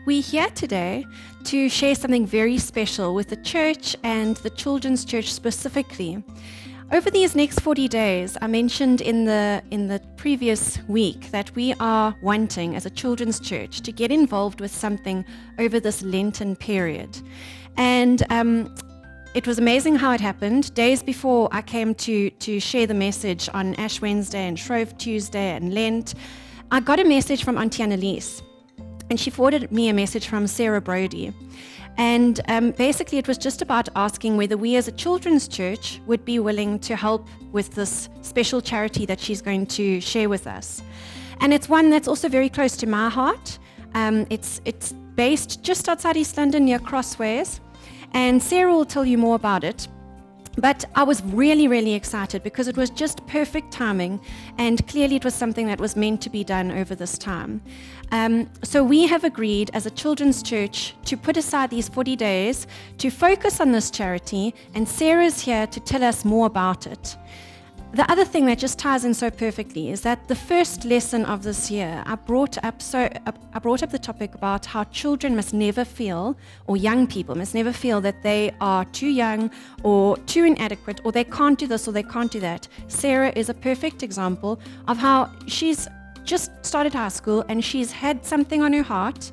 We're here today to share something very special with the church and the children's church specifically. Over these next 40 days, I mentioned in the previous week that we are wanting as a children's church to get involved with something over this Lenten period. And it was amazing how it happened. Days before I came to share the message on Ash Wednesday and Shrove Tuesday and Lent, I got a message from Auntie Annalise. And she forwarded me a message from Sarah Brody. And basically it was just about asking whether we as a children's church would be willing to help with this special charity that she's going to share with us. And it's one that's also very close to my heart. It's based just outside East London near Crossways. And Sarah will tell you more about it. But I was really, really excited because it was just perfect timing, and clearly it was something that was meant to be done over this time. So we have agreed as a children's church to put aside these 40 days to focus on this charity, and Sarah's here to tell us more about it. The other thing that just ties in so perfectly is that the first lesson of this year, I brought up the topic about how children must never feel, or young people must never feel, that they are too young or too inadequate, or they can't do this or they can't do that. Sarah is a perfect example of how she's just started high school and she's had something on her heart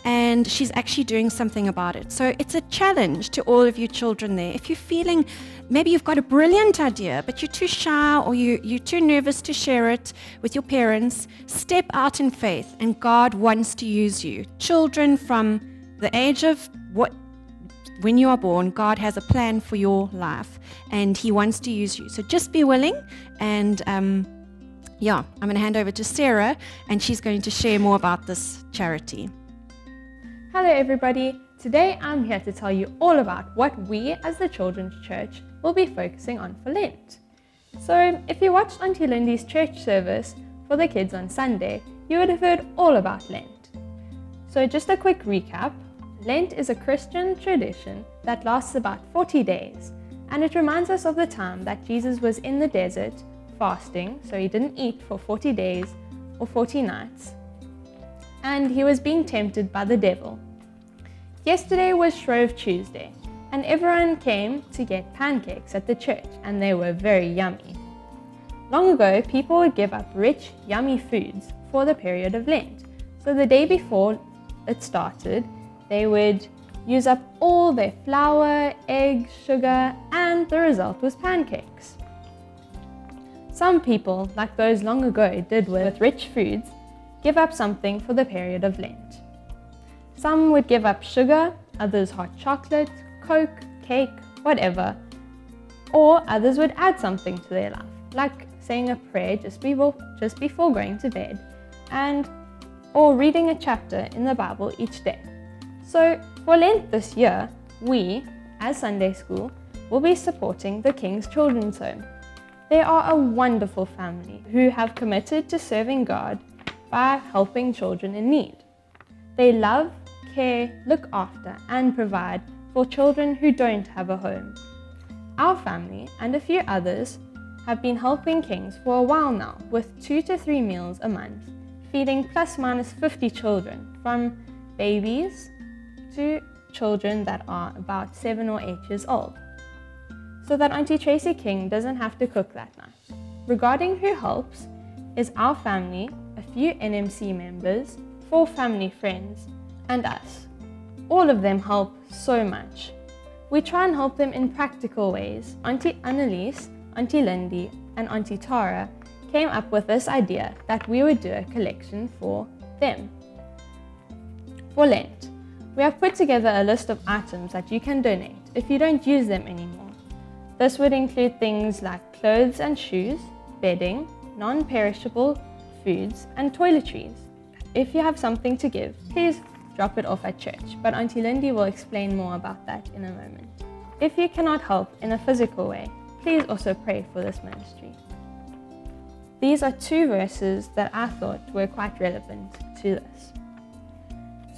and she's actually doing something about it. So it's a challenge to all of you children there. If you're feeling maybe you've got a brilliant idea, but you're too shy or you're too nervous to share it with your parents, step out in faith, and God wants to use you. Children from the age of when you are born, God has a plan for your life, and He wants to use you. So just be willing, and I'm going to hand over to Sarah, and she's going to share more about this charity. Hello everybody. Today I'm here to tell you all about what we as the Children's Church will be focusing on for Lent. So if you watched Auntie Lindy's church service for the kids on Sunday, you would have heard all about Lent. So just a quick recap, Lent is a Christian tradition that lasts about 40 days, and it reminds us of the time that Jesus was in the desert fasting, so He didn't eat for 40 days or 40 nights, and He was being tempted by the devil. Yesterday was Shrove Tuesday, and everyone came to get pancakes at the church, and they were very yummy. Long ago, people would give up rich, yummy foods for the period of Lent. So the day before it started, they would use up all their flour, eggs, sugar, and the result was pancakes. Some people, like those long ago did with rich foods, give up something for the period of Lent. Some would give up sugar, others hot chocolate, Coke, cake, whatever. Or others would add something to their life, like saying a prayer just before going to bed, or reading a chapter in the Bible each day. So for Lent this year, we, as Sunday School, will be supporting the King's Children's Home. They are a wonderful family who have committed to serving God by helping children in need. They love, care, look after, and provide for children who don't have a home. Our family and a few others have been helping Kings for a while now with 2 to 3 meals a month, feeding plus minus 50 children, from babies to children that are about 7 or 8 years old, so that Auntie Tracy King doesn't have to cook that night. Regarding who helps is our family, a few NMC members, 4 family friends, and us. All of them help so much. We try and help them in practical ways. Auntie Annalise, Auntie Lindy, and Auntie Tara came up with this idea that we would do a collection for them. For Lent, we have put together a list of items that you can donate if you don't use them anymore. This would include things like clothes and shoes, bedding, non-perishable foods, and toiletries. If you have something to give, please drop it off at church, but Auntie Lindy will explain more about that in a moment. If you cannot help in a physical way, please also pray for this ministry. These are 2 verses that I thought were quite relevant to this.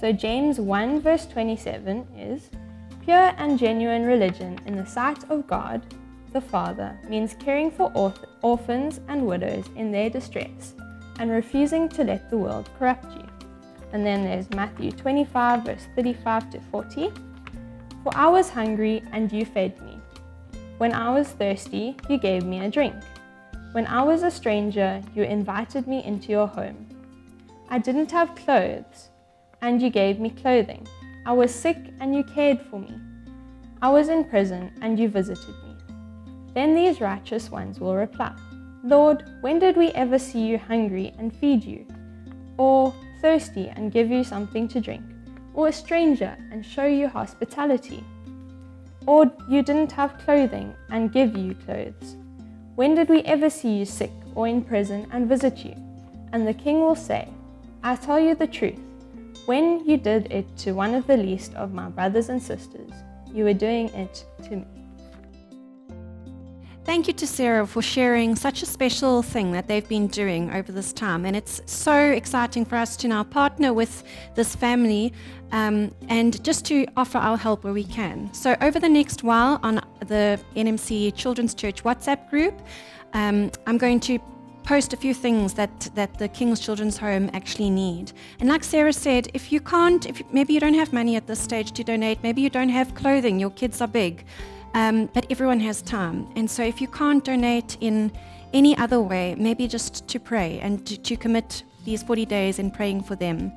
So James 1 verse 27 is, "Pure and genuine religion in the sight of God, the Father, means caring for orphans and widows in their distress, and refusing to let the world corrupt you." And then there's Matthew 25, verse 35 to 40. For I was hungry, and you fed me. When I was thirsty, you gave me a drink. When I was a stranger, you invited me into your home. I didn't have clothes, and you gave me clothing. I was sick, and you cared for me. I was in prison, and you visited me. Then these righteous ones will reply, Lord, when did we ever see you hungry and feed you? Or thirsty and give you something to drink? Or a stranger and show you hospitality? Or you didn't have clothing and give you clothes? When did we ever see you sick or in prison and visit you? And the king will say, I tell you the truth, when you did it to one of the least of my brothers and sisters, you were doing it to me. Thank you to Sarah for sharing such a special thing that they've been doing over this time. And it's so exciting for us to now partner with this family and just to offer our help where we can. So over the next while on the NMC Children's Church WhatsApp group, I'm going to post a few things that the King's Children's Home actually need. And like Sarah said, if maybe you don't have money at this stage to donate, maybe you don't have clothing, your kids are big, but everyone has time. And so if you can't donate in any other way, maybe just to pray and to commit these 40 days in praying for them.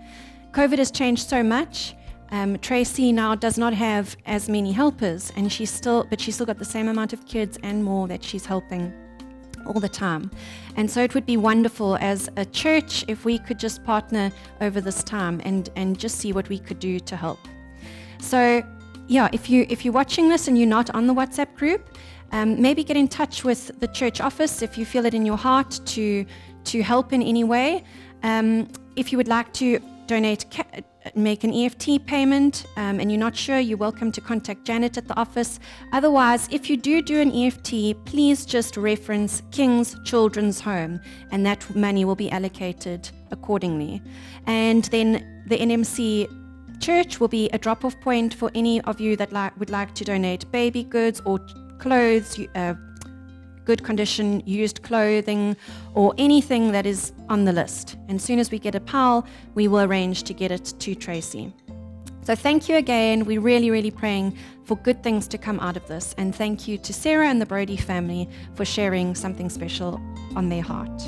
COVID has changed so much. Tracy now does not have as many helpers, and she's still got the same amount of kids and more that she's helping all the time. And so it would be wonderful as a church if we could just partner over this time and just see what we could do to help. So yeah, if you're watching this and you're not on the WhatsApp group, maybe get in touch with the church office if you feel it in your heart to help in any way. If you would like to donate, make an EFT payment, and you're not sure, you're welcome to contact Janet at the office. Otherwise, if you do an EFT, please just reference King's Children's Home, and that money will be allocated accordingly. And then the NMC Church will be a drop-off point for any of you that would like to donate baby goods or clothes, good condition used clothing, or anything that is on the list. And as soon as we get a pile, we will arrange to get it to Tracy. So thank you again. We're really, really praying for good things to come out of this. And thank you to Sarah and the Brody family for sharing something special on their heart.